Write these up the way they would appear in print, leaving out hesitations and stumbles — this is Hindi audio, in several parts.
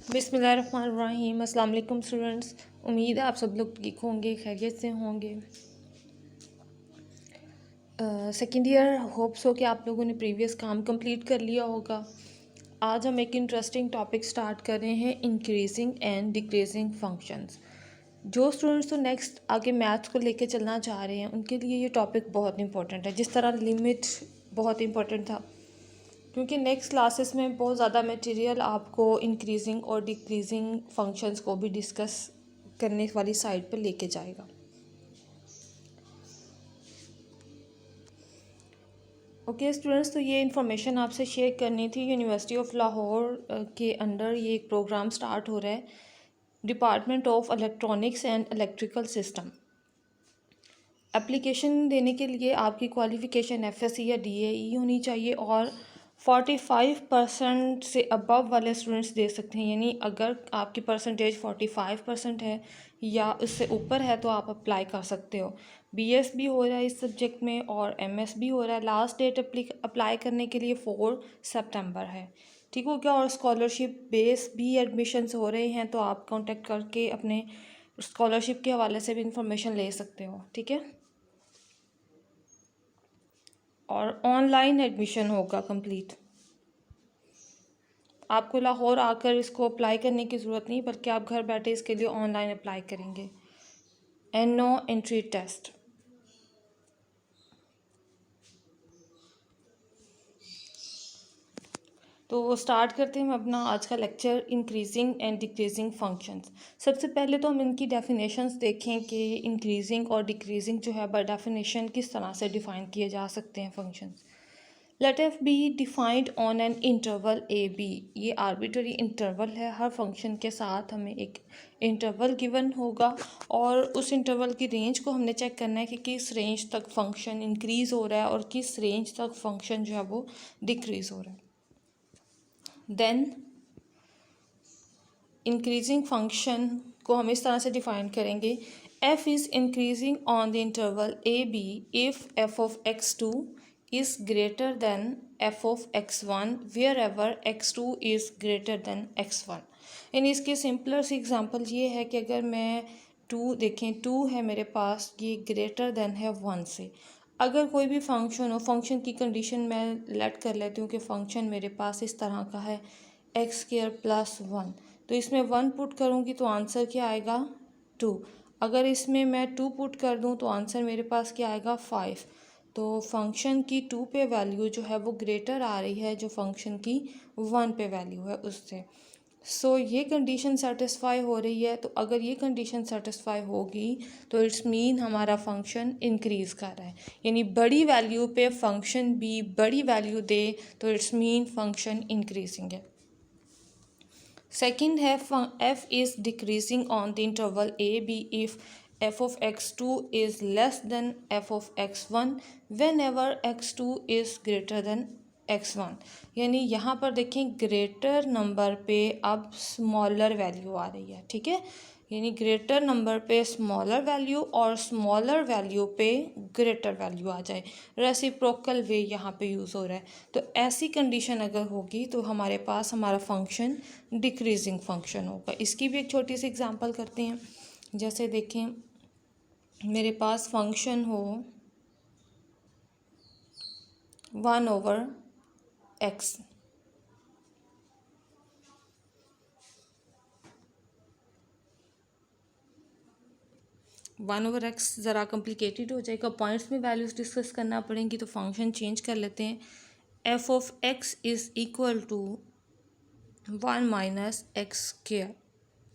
बिस्मिल्लाहिर्रहमानिर्रहीम। अस्सलाम वालेकुम स्टूडेंट्स। उम्मीद है आप सब लोग ठीक होंगे, खैरियत से होंगे। सेकेंड ईयर होप्स हो कि आप लोगों ने प्रीवियस काम कंप्लीट कर लिया होगा। आज हम एक इंटरेस्टिंग टॉपिक स्टार्ट कर रहे हैं, इंक्रीजिंग एंड डिक्रीजिंग फंक्शंस। जो स्टूडेंट्स तो नेक्स्ट आगे मैथ्स को लेके चलना चाह रहे हैं उनके लिए ये टॉपिक बहुत इंपॉर्टेंट है। जिस तरह लिमिट बहुत इंपॉर्टेंट था, क्योंकि नेक्स्ट क्लासेस में बहुत ज़्यादा मटेरियल आपको इंक्रीजिंग और डिक्रीजिंग फंक्शंस को भी डिस्कस करने वाली साइड पर लेके जाएगा। ओके स्टूडेंट्स, तो ये इन्फॉर्मेशन आपसे शेयर करनी थी। यूनिवर्सिटी ऑफ लाहौर के अंडर ये एक प्रोग्राम स्टार्ट हो रहा है, department of electronics and electrical system. Application देने के लिए आपकी क्वालिफ़िकेशन एफएससी या डीएई होनी चाहिए और 45% से अबव वाले स्टूडेंट्स दे सकते हैं। यानी अगर आपकी परसेंटेज 45% है या उससे ऊपर है तो आप अप्लाई कर सकते हो। बीएस भी हो रहा है इस सब्जेक्ट में और एमएस भी हो रहा है। लास्ट डेट अप्लाई करने के लिए 4 सितंबर है। ठीक हो गया। और स्कॉलरशिप बेस भी एडमिशन्स हो रहे हैं, तो आप कांटेक्ट करके अपने स्कॉलरशिप के हवाले से भी इंफॉर्मेशन ले सकते हो। ठीक है। और ऑनलाइन एडमिशन होगा कंप्लीट। आपको लाहौर आकर इसको अप्लाई करने की ज़रूरत नहीं, बल्कि आप घर बैठे इसके लिए ऑनलाइन अप्लाई करेंगे। And no entry test. तो स्टार्ट करते हैं हम अपना आज का lecture, increasing and decreasing functions. सबसे पहले तो हम इनकी डेफिनेशंस देखें कि इंक्रीजिंग और डिक्रीजिंग जो है बाय डेफिनेशन किस तरह से डिफ़ाइन किए जा सकते हैं functions. Let F be defined on an interval A B. ये आर्बिट्ररी इंटरवल है। हर फंक्शन के साथ हमें एक इंटरवल गिवन होगा और उस इंटरवल की रेंज को हमने चेक करना है कि किस रेंज तक फंक्शन इंक्रीज़ हो रहा है और किस रेंज तक फंक्शन जो है वो डिक्रीज़ हो रहा है। देन इंक्रीजिंग फंक्शन को हम इस तरह से डिफाइन करेंगे, F is increasing on the interval A B if F of x2 is greater than f of x1 wherever x2 is greater than x1। यानी इसकी सिंपलर सी एग्जांपल ये है कि अगर मैं 2 देखें, 2 है मेरे पास, ये ग्रेटर देन है 1 से। अगर कोई भी फंक्शन हो, फंक्शन की कंडीशन मैं लेट कर लेती हूँ कि फंक्शन मेरे पास इस तरह का है x² + 1, तो इसमें 1 पुट करूँगी तो आंसर क्या आएगा 2। अगर इसमें मैं 2 पुट कर दूँ तो आंसर मेरे पास क्या आएगा 5। तो फंक्शन की 2 पे वैल्यू जो है वो ग्रेटर आ रही है जो फंक्शन की 1 पे वैल्यू है उससे। सो ये कंडीशन सेटिस्फाई हो रही है। तो अगर ये कंडीशन सेटिस्फाई होगी तो इट्स मीन हमारा फंक्शन इंक्रीज़ कर रहा है। यानी बड़ी वैल्यू पे फंक्शन भी बड़ी वैल्यू दे तो इट्स मीन फंक्शन इंक्रीजिंग है। सेकेंड है F is decreasing on the interval A B if f of x2 is less than f of x1 whenever x2 is greater than x1। यानी यहाँ पर देखें ग्रेटर नंबर पे अब स्मॉलर वैल्यू आ रही है। ठीक है। यानी ग्रेटर नंबर पे स्मॉलर वैल्यू और स्मॉलर वैल्यू पे ग्रेटर वैल्यू आ जाए, रेसिप्रोकल वे यहाँ पे यूज़ हो रहा है। तो ऐसी कंडीशन अगर होगी तो हमारे पास हमारा फंक्शन डिक्रीजिंग फंक्शन होगा। इसकी भी एक छोटी सी एग्जांपल करते हैं। जैसे देखें, मेरे पास फंक्शन हो 1/x। 1/x ज़रा कॉम्प्लिकेटेड हो जाएगा, पॉइंट्स में वैल्यूज़ डिस्कस करना पड़ेंगी, तो फंक्शन चेंज कर लेते हैं। f of x is equal to 1 - x²।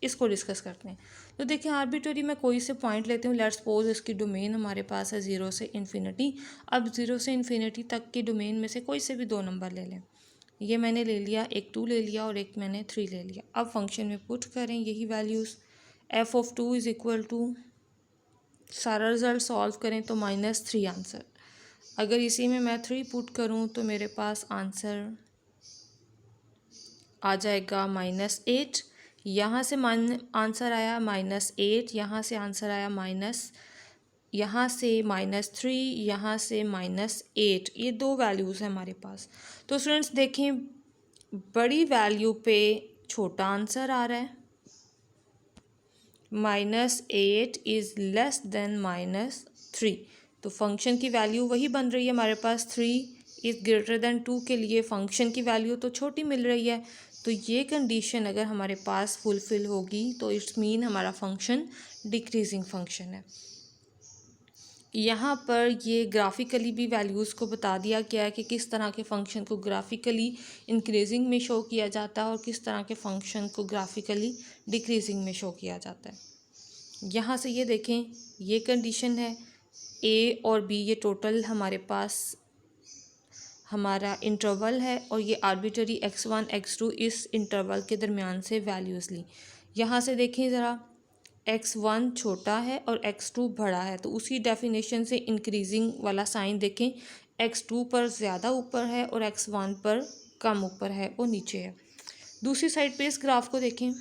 इसको डिस्कस करते हैं। तो देखिए, आर्बिट्ररी मैं कोई से पॉइंट लेती हूँ। लेट्स सपोज इसकी डोमेन हमारे पास है 0 से इन्फिनिटी। अब 0 से इन्फिनिटी तक की डोमेन में से कोई से भी 2 नंबर ले लें। ये मैंने ले लिया, एक 2 ले लिया और एक मैंने 3 ले लिया। अब फंक्शन में पुट करें यही values. f of 2 is equal to, सारा रिज़ल्ट सॉल्व करें तो -3 आंसर। अगर इसी में मैं 3 पुट करूँ तो मेरे पास आंसर आ जाएगा -8। यहाँ से आंसर आया -8, यहाँ से आंसर आया यहाँ से -3, यहाँ से -8। ये 2 वैल्यूज़ हैं हमारे पास। तो स्टूडेंट्स देखें, बड़ी वैल्यू पे छोटा आंसर आ रहा है। -8 इज़ लेस देन -3, तो फंक्शन की वैल्यू वही बन रही है हमारे पास। 3 इज़ ग्रेटर देन 2 के लिए फंक्शन की वैल्यू तो छोटी मिल रही है। तो ये कंडीशन अगर हमारे पास फुलफ़िल होगी तो इट्स मीन हमारा फंक्शन डिक्रीजिंग फंक्शन है। यहाँ पर ये ग्राफिकली भी वैल्यूज़ को बता दिया गया है कि किस तरह के फंक्शन को ग्राफिकली इंक्रीजिंग में शो किया जाता है और किस तरह के फंक्शन को ग्राफिकली डिक्रीजिंग में शो किया जाता है। यहाँ से ये देखें, ये कंडीशन है ए और बी, ये टोटल हमारे पास हमारा इंटरवल है और ये आर्बिट्ररी x1 x2 इस इंटरवल के दरमियान से वैल्यूज़ ली। यहाँ से देखें ज़रा, x1 छोटा है और x2 बड़ा है, तो उसी डेफिनेशन से इंक्रीजिंग वाला साइन देखें, x2 पर ज़्यादा ऊपर है और x1 पर कम ऊपर है, वो नीचे है। दूसरी साइड पे इस ग्राफ को देखें,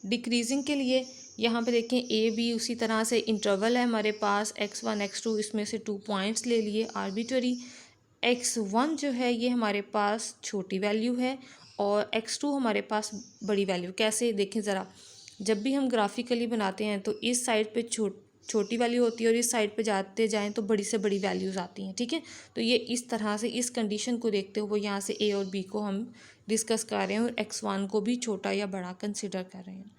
डिक्रीजिंग के लिए यहाँ पे देखें ए बी उसी तरह से इंटरवल है हमारे पास x1 x2, इसमें से 2 पॉइंट्स ले लिए आर्बिट्ररी। x1 जो है ये हमारे पास छोटी वैल्यू है और x2 हमारे पास बड़ी वैल्यू। कैसे देखें ज़रा, जब भी हम ग्राफिकली बनाते हैं तो इस साइड पे छोटी वैल्यू होती है और इस साइड पे जाते जाएं तो बड़ी से बड़ी वैल्यूज़ आती हैं, ठीक है। तो ये इस तरह से इस कंडीशन को देखते हुए यहाँ से ए और बी को हम डिस्कस कर रहे हैं और x1 को भी छोटा या बड़ा कंसिडर कर रहे हैं।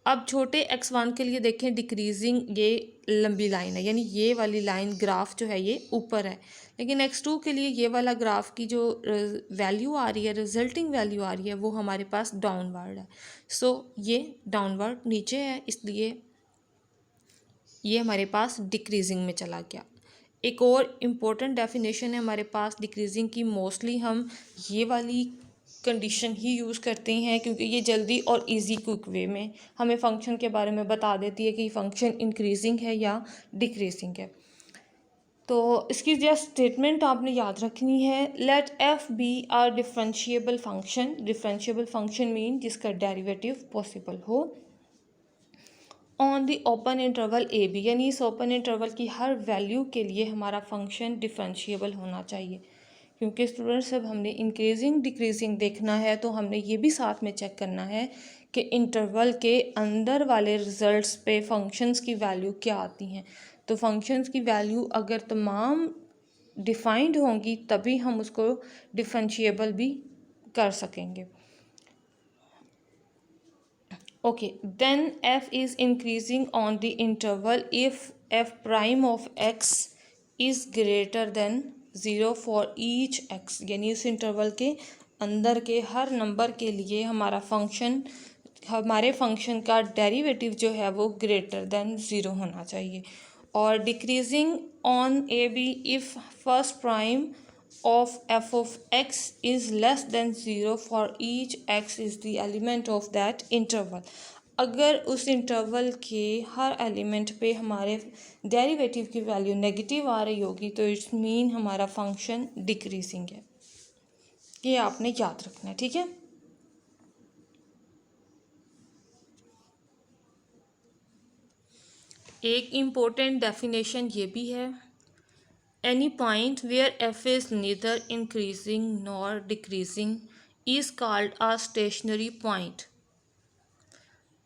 अब छोटे x1 के लिए देखें, डिक्रीजिंग ये लंबी लाइन है, यानी ये वाली लाइन ग्राफ जो है ये ऊपर है, लेकिन x2 के लिए ये वाला ग्राफ की जो वैल्यू आ रही है, रिजल्टिंग वैल्यू आ रही है, वो हमारे पास डाउनवर्ड है। सो ये डाउनवर्ड नीचे है, इसलिए ये हमारे पास डिक्रीजिंग में चला गया। एक और इम्पोर्टेंट डेफिनेशन है हमारे पास डिक्रीजिंग की, मोस्टली हम ये वाली कंडीशन ही यूज़ करते हैं क्योंकि ये जल्दी और इजी क्विक वे में हमें फंक्शन के बारे में बता देती है कि फंक्शन इंक्रीजिंग है या डिक्रीजिंग है। तो इसकी जस्ट स्टेटमेंट आपने याद रखनी है, let F be R differentiable function. Differentiable function mean जिसका डेरिवेटिव पॉसिबल हो on the open interval A B, यानी इस ओपन इंटरवल की हर वैल्यू के लिए हमारा फंक्शन डिफरेंशिएबल होना चाहिए। क्योंकि स्टूडेंट्स जब हमने इंक्रीजिंग डिक्रीजिंग देखना है तो हमने ये भी साथ में चेक करना है कि इंटरवल के अंदर वाले रिजल्ट्स पे फंक्शंस की वैल्यू क्या आती हैं। तो फंक्शंस की वैल्यू अगर तमाम डिफाइंड होंगी तभी हम उसको डिफरेंशिएबल भी कर सकेंगे। Okay, then f is increasing on the interval if f prime of x is greater than 0 for each x, यानी इस इंटरवल के अंदर के हर नंबर के लिए हमारे फंक्शन का डेरिवेटिव जो है वो ग्रेटर देन 0 होना चाहिए। और decreasing on A B if first prime of f of x is less than 0 for each x is the element of that interval। अगर उस इंटरवल के हर एलिमेंट पे हमारे डेरिवेटिव की वैल्यू नेगेटिव आ रही होगी तो इट्स मीन हमारा फंक्शन डिक्रीजिंग है। ये आपने याद रखना है, ठीक है। एक इम्पोर्टेंट डेफिनेशन ये भी है, any point where f is neither increasing nor decreasing is called a stationary point।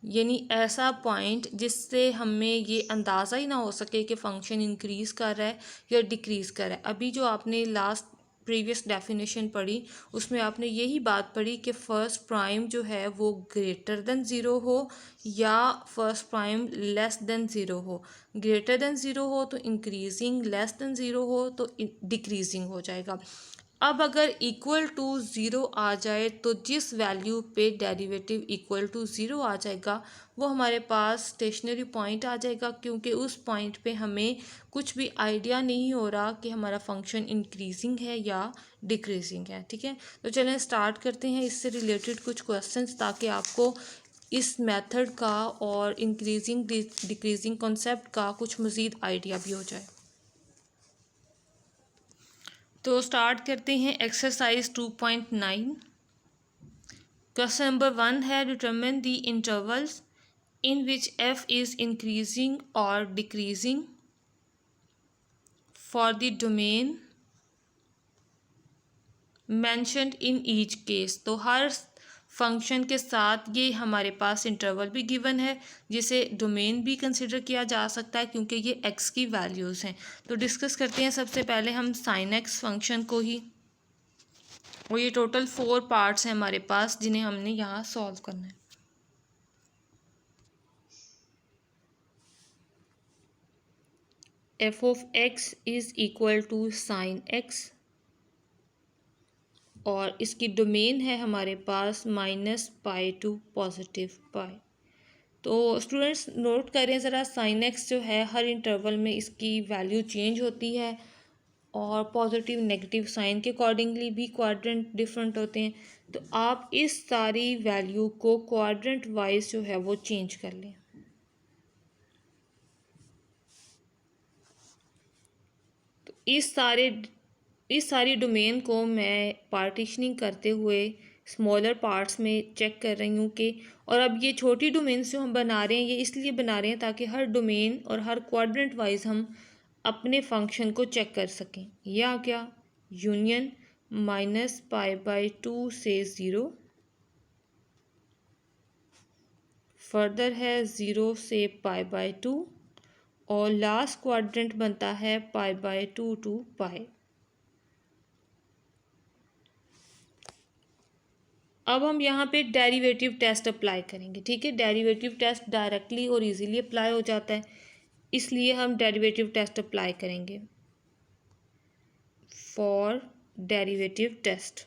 यानी ऐसा पॉइंट जिससे हमें ये अंदाज़ा ही ना हो सके कि फंक्शन इंक्रीज़ कर रहा है या डिक्रीज़ कर रहा है। अभी जो आपने लास्ट प्रीवियस डेफिनेशन पढ़ी उसमें आपने यही बात पढ़ी कि फ़र्स्ट प्राइम जो है वो ग्रेटर देन ज़ीरो हो या first prime less than zero हो। ग्रेटर देन ज़ीरो हो तो इंक्रीजिंग, लेस देन ज़ीरो हो तो डिक्रीजिंग हो जाएगा। अब अगर इक्वल टू ज़ीरो आ जाए तो जिस वैल्यू पे डेरिवेटिव इक्वल टू ज़ीरो आ जाएगा वो हमारे पास स्टेशनरी पॉइंट आ जाएगा, क्योंकि उस पॉइंट पे हमें कुछ भी आइडिया नहीं हो रहा कि हमारा फंक्शन इंक्रीजिंग है या डिक्रीजिंग है, ठीक है। तो चलें स्टार्ट करते हैं इससे रिलेटेड कुछ क्वेश्चंस, ताकि आपको इस मेथड का और इंक्रीजिंग डिक्रीजिंग कॉन्सेप्ट का कुछ मज़ीद आइडिया भी हो जाए। तो स्टार्ट करते हैं एक्सरसाइज 2.9। क्वेश्चन नंबर 1 है, determine the intervals in which f is increasing और decreasing for the domain mentioned in each case, तो हर फंक्शन के साथ ये हमारे पास इंटरवल भी गिवन है, जिसे डोमेन भी कंसिडर किया जा सकता है क्योंकि ये एक्स की वैल्यूज़ हैं। तो डिस्कस करते हैं सबसे पहले हम साइन एक्स फंक्शन को ही, और ये टोटल 4 पार्ट्स हैं हमारे पास जिन्हें हमने यहाँ सॉल्व करना है। F of X is equal to sine X, और इसकी डोमेन है हमारे पास -पाई टू पॉजिटिव पाई। तो स्टूडेंट्स नोट करें ज़रा, साइन एक्स जो है हर इंटरवल में इसकी वैल्यू चेंज होती है, और पॉजिटिव नेगेटिव साइन के अकॉर्डिंगली भी क्वाड्रेंट डिफरेंट होते हैं। तो आप इस सारी वैल्यू को क्वाड्रेंट वाइज जो है वो चेंज कर लें। तो इस सारी डोमेन को मैं पार्टीशनिंग करते हुए स्मॉलर पार्ट्स में चेक कर रही हूँ कि, और अब ये छोटी डोमेन्स जो हम बना रहे हैं ये इसलिए बना रहे हैं ताकि हर डोमेन और हर क्वाड्रेंट वाइज हम अपने फंक्शन को चेक कर सकें। या क्या, यूनियन -पाई/2 से 0, फर्दर है 0 से पाई/2, और लास्ट क्वाड्रेंट बनता है पाई/2 टू पाई। अब हम यहाँ पे डेरिवेटिव टेस्ट अप्लाई करेंगे। ठीक है, डेरिवेटिव टेस्ट डायरेक्टली और इजीली अप्लाई हो जाता है, इसलिए हम डेरिवेटिव टेस्ट अप्लाई करेंगे। फॉर डेरिवेटिव टेस्ट,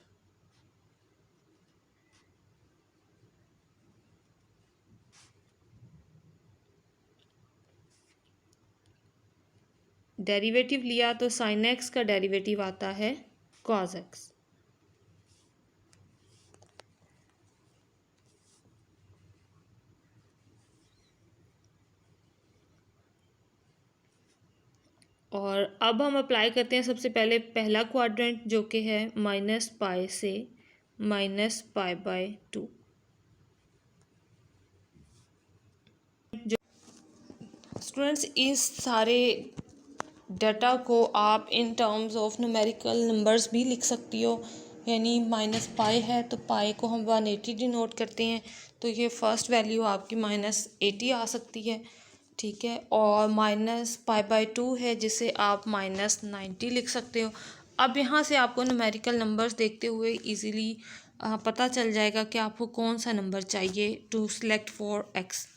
डेरिवेटिव लिया तो साइन एक्स का डेरिवेटिव आता है कॉस एक्स, और अब हम अप्लाई करते हैं सबसे पहले पहला क्वाड्रेंट जो कि है -पाई से -पाई/2। स्टूडेंट्स इस सारे डाटा को आप in terms of numerical numbers भी लिख सकती हो, यानी -पाई है तो पाई को हम 180 डिनोट करते हैं, तो ये फर्स्ट वैल्यू आपकी -80 आ सकती है। ठीक है, और -पाई/2 है जिसे आप -90 लिख सकते हो। अब यहाँ से आपको न्यूमेरिकल नंबर्स देखते हुए इजीली पता चल जाएगा कि आपको कौन सा नंबर चाहिए टू सेलेक्ट फॉर एक्स।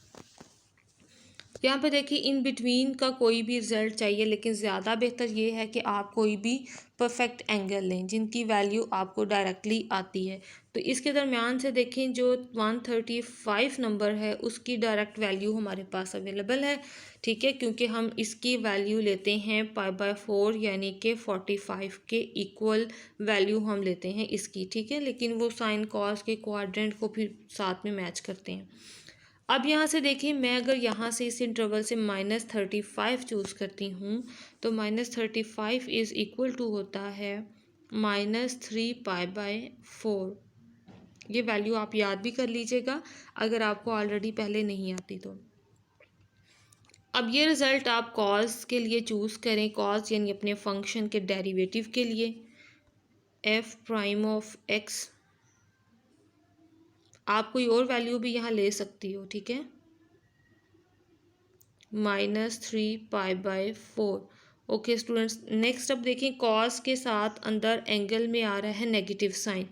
यहाँ पे देखिए इन बिटवीन का कोई भी रिज़ल्ट चाहिए, लेकिन ज़्यादा बेहतर ये है कि आप कोई भी परफेक्ट एंगल लें जिनकी वैल्यू आपको डायरेक्टली आती है। तो इसके दरमियान से देखें जो 135 नंबर है उसकी डायरेक्ट वैल्यू हमारे पास अवेलेबल है। ठीक है, क्योंकि हम इसकी वैल्यू लेते हैं पाई/4, यानी कि 45 के इक्वल वैल्यू हम लेते हैं इसकी। ठीक है, लेकिन वो साइन कॉस के क्वाड्रेंट को फिर साथ में मैच करते हैं। अब यहाँ से देखिए, मैं अगर यहाँ से इस इंटरवल से -35 चूज़ करती हूँ तो -35 इज़ इक्वल टू होता है -3 पाई/4। ये वैल्यू आप याद भी कर लीजिएगा अगर आपको ऑलरेडी पहले नहीं आती तो। अब ये रिज़ल्ट आप कॉस के लिए चूज़ करें, कॉस यानी अपने फंक्शन के डेरिवेटिव के लिए। एफ प्राइम ऑफ एक्स, आप कोई और वैल्यू भी यहाँ ले सकती हो। ठीक है, -3 पाई/4। ओके स्टूडेंट्स, नेक्स्ट अब देखें, कॉस के साथ अंदर एंगल में आ रहा है नेगेटिव साइन।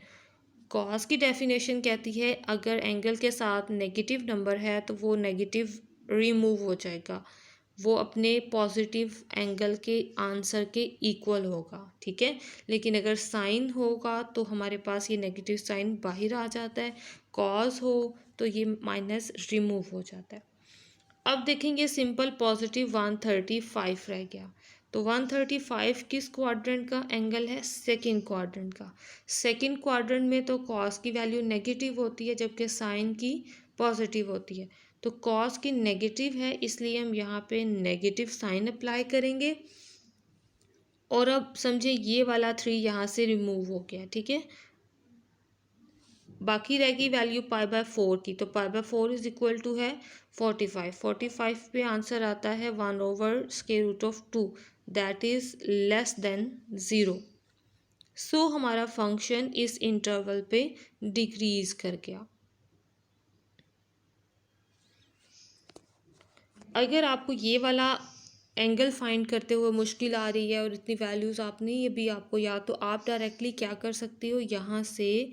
कॉस की डेफिनेशन कहती है अगर एंगल के साथ नेगेटिव नंबर है तो वो नेगेटिव रिमूव हो जाएगा, वो अपने पॉजिटिव एंगल के आंसर के इक्वल होगा। ठीक है, लेकिन अगर साइन होगा तो हमारे पास ये नेगेटिव साइन बाहर आ जाता है, कॉस हो तो ये माइनस रिमूव हो जाता है। अब देखेंगे सिंपल पॉजिटिव 135 रह गया, तो 135 किस क्वाड्रेंट का एंगल है? सेकंड क्वाड्रेंट का। सेकंड क्वाड्रेंट में तो कॉस की वैल्यू नेगेटिव होती है जबकि साइन की पॉजिटिव होती है, तो कॉस की नेगेटिव है इसलिए हम यहाँ पे नेगेटिव साइन अप्लाई करेंगे। और अब समझे ये वाला 3 यहाँ से रिमूव हो गया। ठीक है, बाकी रहेगी वैल्यू पाई/4 की, तो पाई/4 इज इक्वल टू है 45 पे आंसर आता है 1/√2, दैट इज़ लेस देन 0। सो हमारा फंक्शन इस इंटरवल पे डिक्रीज कर गया। अगर आपको ये वाला एंगल फाइंड करते हुए मुश्किल आ रही है और इतनी वैल्यूज़ आपने ये भी आपको याद, तो आप डायरेक्टली क्या कर सकते हो, यहाँ से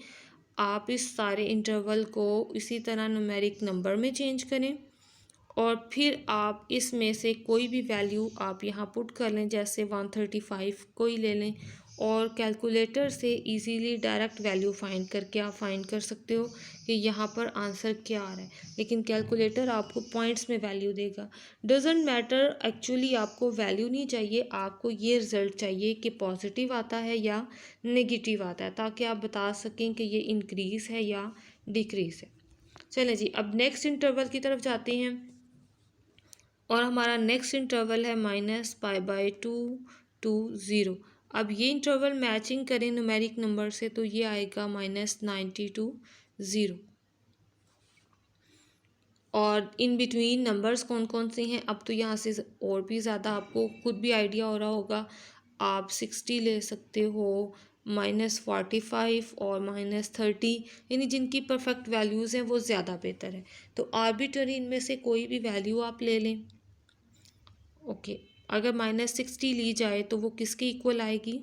आप इस सारे इंटरवल को इसी तरह न्यूमेरिक नंबर में चेंज करें और फिर आप इसमें से कोई भी वैल्यू आप यहाँ पुट कर लें, जैसे 135 कोई ले लें और कैलकुलेटर से इजीली डायरेक्ट वैल्यू फाइंड करके आप फाइंड कर सकते हो कि यहाँ पर आंसर क्या आ रहा है। लेकिन कैलकुलेटर आपको पॉइंट्स में वैल्यू देगा। डजेंट मैटर, एक्चुअली आपको वैल्यू नहीं चाहिए, आपको ये रिज़ल्ट चाहिए कि पॉजिटिव आता है या नेगेटिव आता है, ताकि आप बता सकें कि ये इंक्रीज़ है या डिक्रीज़ है। चलें जी, अब नेक्स्ट इंटरवल की तरफ जाते हैं और हमारा नेक्स्ट इंटरवल है -π/2 to 0। अब ये इंटरवल मैचिंग करें न्यूमेरिक नंबर से तो ये आएगा -90 to 0। और इन बिटवीन नंबर्स कौन कौन से हैं, अब तो यहाँ से और भी ज़्यादा आपको खुद भी आइडिया हो रहा होगा। आप 60 ले सकते हो, -45 और -30, यानी जिनकी परफेक्ट वैल्यूज़ हैं वो ज़्यादा बेहतर है। तो आर्बिट्ररी इनमें से कोई भी वैल्यू आप ले लें। ओके, अगर -60 ली जाए तो वो किसके इक्वल आएगी,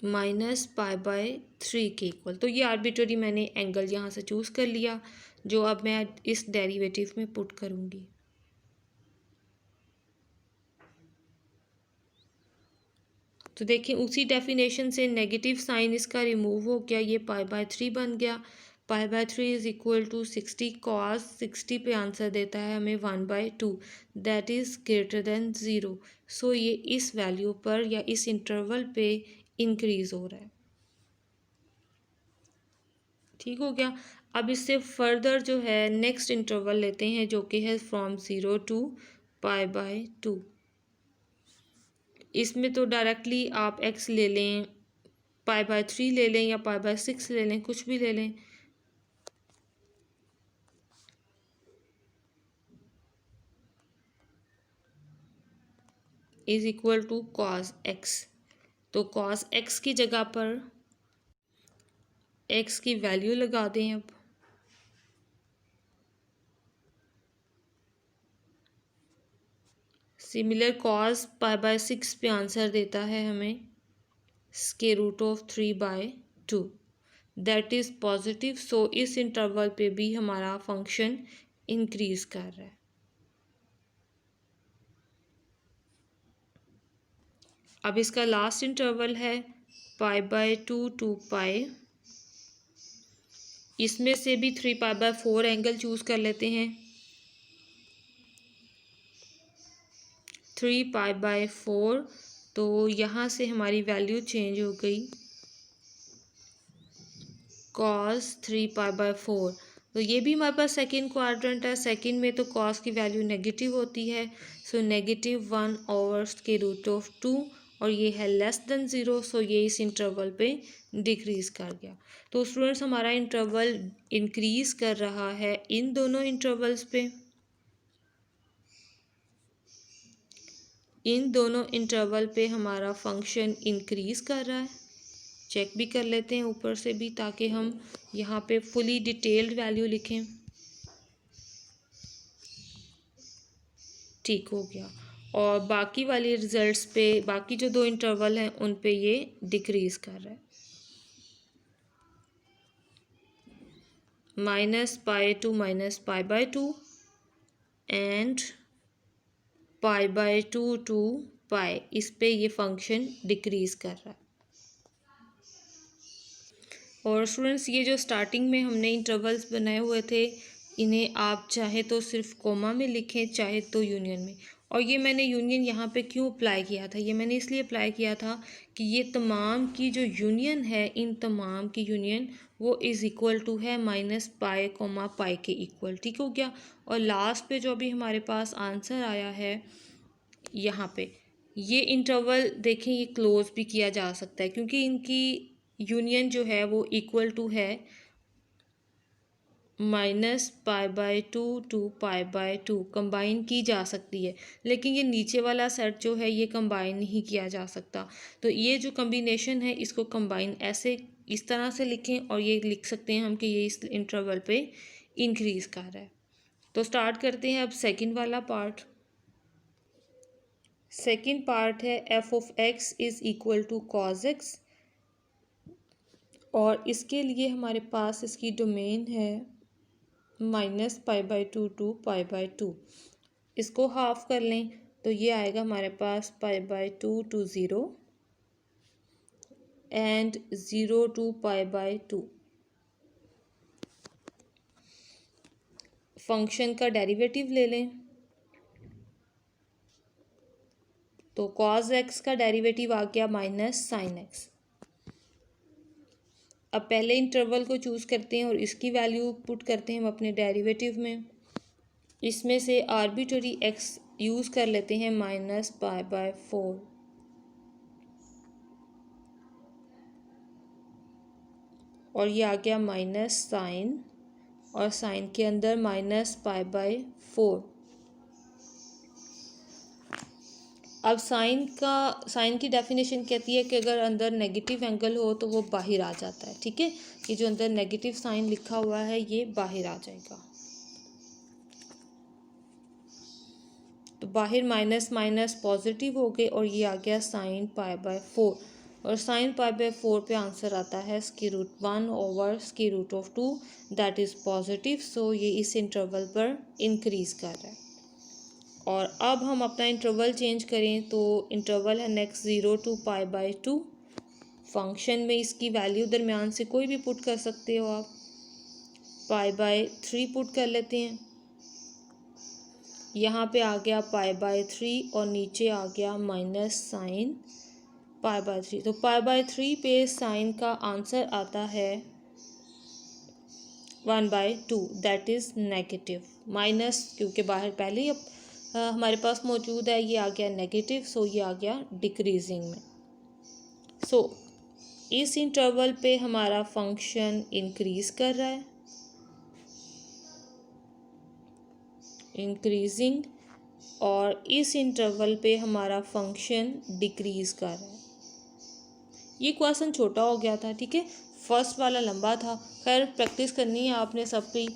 -π/3 के इक्वल। तो ये आर्बिट्ररी मैंने एंगल यहाँ से चूज़ कर लिया, जो अब मैं इस डेरिवेटिव में पुट करूँगी। तो देखिए उसी डेफिनेशन से नेगेटिव साइन इसका रिमूव हो गया, ये π/3 बन गया। π/3 इज़ इक्वल टू 60 cos 60 पे आंसर देता है हमें 1/2, दैट इज़ ग्रेटर देन 0। सो ये इस वैल्यू पर या इस इंटरवल पे इंक्रीज़ हो रहा है। ठीक हो गया। अब इससे फर्दर जो है नेक्स्ट इंटरवल लेते हैं, जो कि है फ्रॉम 0 to π/2। इसमें तो डायरेक्टली आप x ले लें, π/3 ले लें या π/6 ले लें, कुछ भी ले लें। Is equal to cos x। तो cos x की जगह पर x की वैल्यू लगा दें। अब सिमिलर cos π/6 पे आंसर देता है हमें √3/2, दैट इज़ पॉजिटिव। सो इस इंटरवल पे भी हमारा फंक्शन इंक्रीज कर रहा है। अब इसका लास्ट इंटरवल है π/2 to π। इसमें से भी 3π/4 एंगल चूज़ कर लेते हैं। 3π/4, तो यहाँ से हमारी वैल्यू चेंज हो गई cos 3π/4। तो ये भी हमारे पास सेकंड क्वाड्रेंट है, सेकंड में तो cos की वैल्यू नेगेटिव होती है। सो -1/2 और ये है लेस देन 0। सो ये इस इंटरवल पे डिक्रीज़ कर गया। तो स्टूडेंट्स हमारा इंटरवल इंक्रीज़ कर रहा है इन दोनों इंटरवल्स पे। इन दोनों इंटरवल पे हमारा फंक्शन इंक्रीज़ कर रहा है। चेक भी कर लेते हैं ऊपर से भी, ताकि हम यहाँ पे फुली डिटेल्ड वैल्यू लिखें। ठीक हो गया। और बाकी वाले रिजल्ट्स पे, बाकी जो दो इंटरवल हैं उन पे ये डिक्रीज़ कर रहा है। -π to -π/2 एंड π/2 to π, इस पे ये फंक्शन डिक्रीज़ कर रहा है। और स्टूडेंट्स ये जो स्टार्टिंग में हमने इंटरवल्स बनाए हुए थे, इन्हें आप चाहे तो सिर्फ कोमा में लिखें, चाहे तो यूनियन में। और ये मैंने यूनियन यहाँ पे क्यों अप्लाई किया था, ये मैंने इसलिए अप्लाई किया था कि ये तमाम की जो यूनियन है, इन तमाम की यूनियन वो इज़ इक्वल टू है -π, π के इक्वल। ठीक हो गया। और लास्ट पे जो अभी हमारे पास आंसर आया है यहाँ पे, ये इंटरवल देखें ये क्लोज भी किया जा सकता है, क्योंकि इनकी यूनियन जो है वो इक्वल टू है -π/2 टू π/2 कंबाइन की जा सकती है, लेकिन ये नीचे वाला सेट जो है ये कंबाइन नहीं किया जा सकता। तो ये जो कम्बिनेशन है इसको कंबाइन ऐसे इस तरह से लिखें, और ये लिख सकते हैं हम कि ये इस इंटरवल पे इंक्रीज़ कर रहा है। तो स्टार्ट करते हैं अब सेकंड वाला पार्ट। सेकंड पार्ट है f(x) is equal to cos x, और इसके लिए हमारे पास इसकी डोमेन है -π/2 टू π/2। इसको हाफ कर लें तो ये आएगा हमारे पास π/2 टू 0 एंड 0 टू π/2। फंक्शन का डेरिवेटिव ले लें तो cos x का डेरिवेटिव आ गया -sin x। अब पहले इंटरवल को चूज़ करते हैं और इसकी वैल्यू पुट करते हैं हम अपने डेरिवेटिव में। इसमें से आर्बिट्ररी x यूज़ कर लेते हैं -π/4, और ये आ गया माइनस साइन, और साइन के अंदर -π/4। अब साइन की डेफिनेशन कहती है कि अगर अंदर नेगेटिव एंगल हो तो वो बाहर आ जाता है। ठीक है, ये जो अंदर नेगेटिव साइन लिखा हुआ है ये बाहर आ जाएगा। तो बाहर माइनस माइनस पॉजिटिव हो गए, और ये आ गया साइन π/4, और साइन π/4 पे आंसर आता है √1/√2, दैट इज़ पॉजिटिव। सो ये इस इंटरवल पर इंक्रीज़ कर रहा है। और अब हम अपना इंटरवल चेंज करें तो इंटरवल है नेक्स्ट 0 टू π/2। फंक्शन में इसकी वैल्यू दरमियान से कोई भी पुट कर सकते हो आप। π/3 पुट कर लेते हैं, यहाँ पे आ गया π/3 और नीचे आ गया माइनस साइन π/3। तो π/3 पे साइन का आंसर आता है 1/2, दैट इज़ नेगेटिव। माइनस क्योंकि बाहर पहले ही हमारे पास मौजूद है, ये आ गया नेगेटिव, सो ये आ गया डिक्रीजिंग में। सो इस इंटरवल पे हमारा फंक्शन इंक्रीज कर रहा है, इंक्रीजिंग, और इस इंटरवल पे हमारा फंक्शन डिक्रीज कर रहा है। ये क्वेश्चन छोटा हो गया था, ठीक है, फर्स्ट वाला लंबा था। खैर प्रैक्टिस करनी है आपने सब की,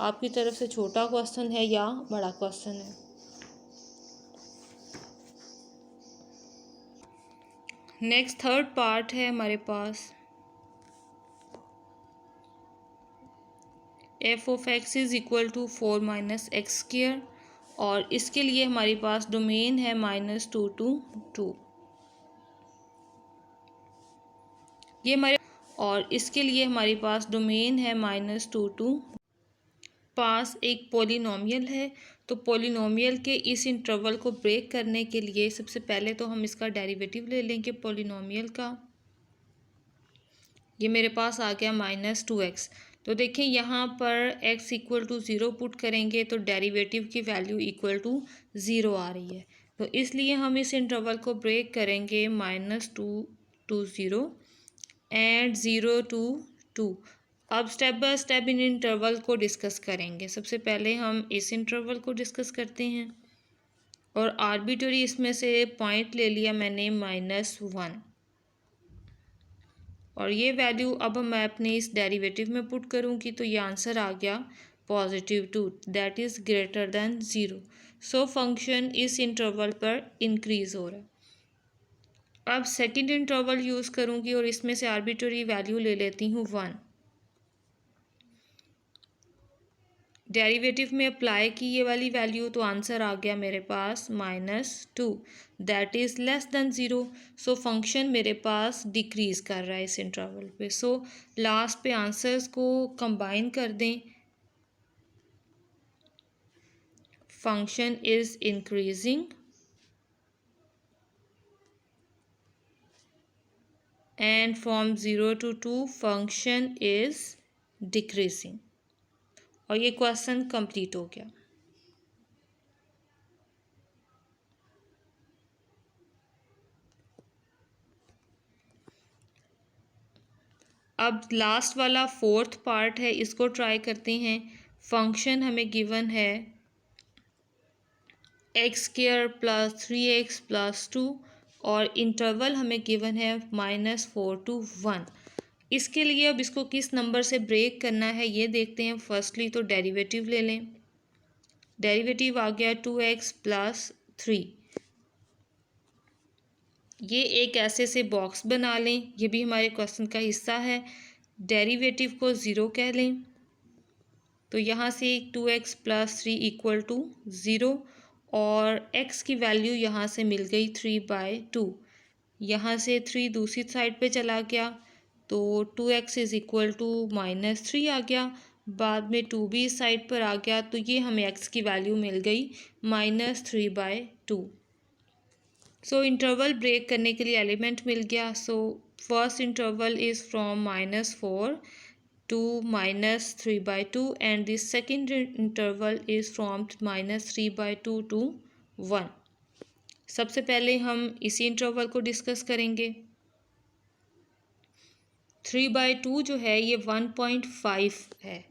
आपकी तरफ से छोटा क्वेश्चन है या बड़ा क्वेश्चन है। नेक्स्ट थर्ड पार्ट है हमारे पास f(x) is equal to 4 - x², और इसके लिए हमारे पास डोमेन है -2 टू 2। ये हमारे, और इसके लिए हमारे पास डोमेन है -2 टू। पास एक पॉलिनोमियल है, तो पॉलिनोमियल के इस इंटरवल को ब्रेक करने के लिए सबसे पहले तो हम इसका डेरिवेटिव ले लेंगे पॉलिनोमियल का। ये मेरे पास आ गया -2x। तो देखें यहाँ पर x इक्वल टू 0 पुट करेंगे तो डेरिवेटिव की वैल्यू इक्वल टू 0 आ रही है। तो इसलिए हम इस इंटरवल को ब्रेक करेंगे -2 टू 0 एंड 0 टू 2। अब step by step in interval को डिस्कस करेंगे। सबसे पहले हम इस इंटरवल को डिस्कस करते हैं, और आर्बिट्ररी इसमें से पॉइंट ले लिया मैंने -1, और ये वैल्यू अब मैं अपने इस डेरिवेटिव में पुट करूँगी तो ये आंसर आ गया +2, that is greater than 0। So function इस इंटरवल पर इंक्रीज़ हो रहा है। अब सेकंड इंटरवल यूज़ करूँगी और इसमें से आर्बिट्ररी वैल्यू ले लेती हूँ 1। डेरिवेटिव में अप्लाई की ये वाली वैल्यू तो आंसर आ गया मेरे पास -2, that is less than 0। So function मेरे पास डिक्रीज़ कर रहा है इस इंटरवल पे। सो लास्ट पे आंसर्स को कंबाइन कर दें, function is increasing and from 0 to 2 function is decreasing, और ये क्वेश्चन कंप्लीट हो गया। अब लास्ट वाला फोर्थ पार्ट है, इसको ट्राई करते हैं। फंक्शन हमें गिवन है x² + 3x + 2 और इंटरवल हमें गिवन है -4 to 1। इसके लिए अब इसको किस नंबर से ब्रेक करना है ये देखते हैं। फर्स्टली तो डेरिवेटिव ले लें। डेरिवेटिव आ गया 2x + 3। ये एक ऐसे से बॉक्स बना लें, ये भी हमारे क्वेश्चन का हिस्सा है। डेरिवेटिव को 0 कह लें तो यहाँ से 2x + 3 = 0 और x की वैल्यू यहाँ से मिल गई 3/2। यहाँ से 3 दूसरी साइड पे चला गया तो 2x = -3 आ गया। बाद में 2 भी इस साइड पर आ गया तो ये हमें x की वैल्यू मिल गई -3/2। सो इंटरवल ब्रेक करने के लिए एलिमेंट मिल गया। So first interval is from -4 to -3/2 and the second interval is from -3/2 to 1। सबसे पहले हम इसी इंटरवल को डिस्कस करेंगे। 3/2 जो है ये 1.5 है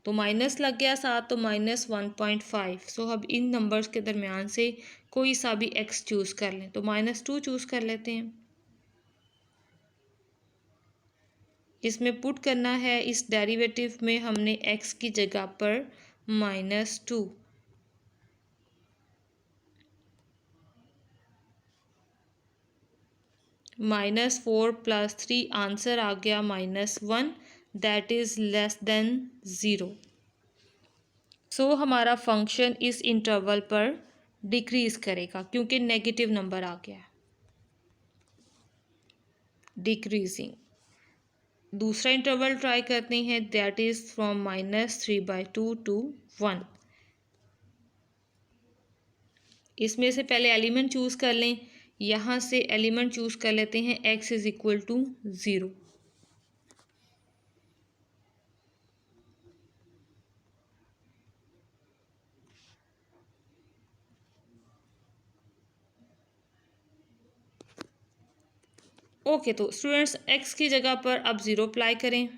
तो माइनस लग गया साथ तो -1.5। सो अब इन नंबर्स के दरमियान से कोई सा भी x चूज़ कर लें तो -2 चूज़ कर लेते हैं। इसमें पुट करना है, इस डेरिवेटिव में हमने x की जगह पर -2। -4 + 3 आंसर आ गया -1 दैट इज़ लेस देन 0। सो हमारा फंक्शन इस इंटरवल पर डिक्रीज़ करेगा क्योंकि नेगेटिव नंबर आ गया, डिक्रीजिंग। दूसरा इंटरवल ट्राई करते हैं दैट इज़ फ्रॉम -3/2 to 1। इसमें से पहले एलिमेंट चूज़ कर लें। यहाँ से एलिमेंट चूज़ कर लेते हैं x = 0। ओके तो स्टूडेंट्स x की जगह पर अब 0 अप्लाई करें।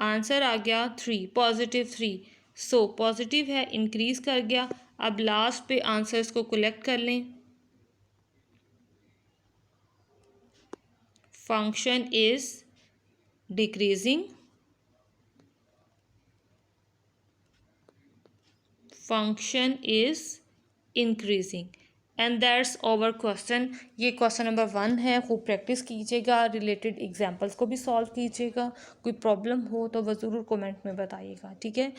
आंसर आ गया 3, +3। सो पॉजिटिव है, इंक्रीज़ कर गया। अब लास्ट पे आंसर्स को कलेक्ट कर लें। Function is decreasing, function is increasing and that's our question. ये क्वेश्चन नंबर 1 है। खूब प्रैक्टिस कीजिएगा, रिलेटेड एग्जाम्पल्स को भी सॉल्व कीजिएगा। कोई प्रॉब्लम हो तो वह ज़रूर कमेंट में बताइएगा, ठीक है।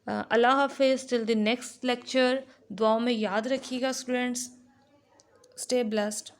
अल्लाह हाफिज़, टिल द नेक्स्ट लेक्चर। दुआओं में याद रखिएगा स्टूडेंट्स। Stay blessed.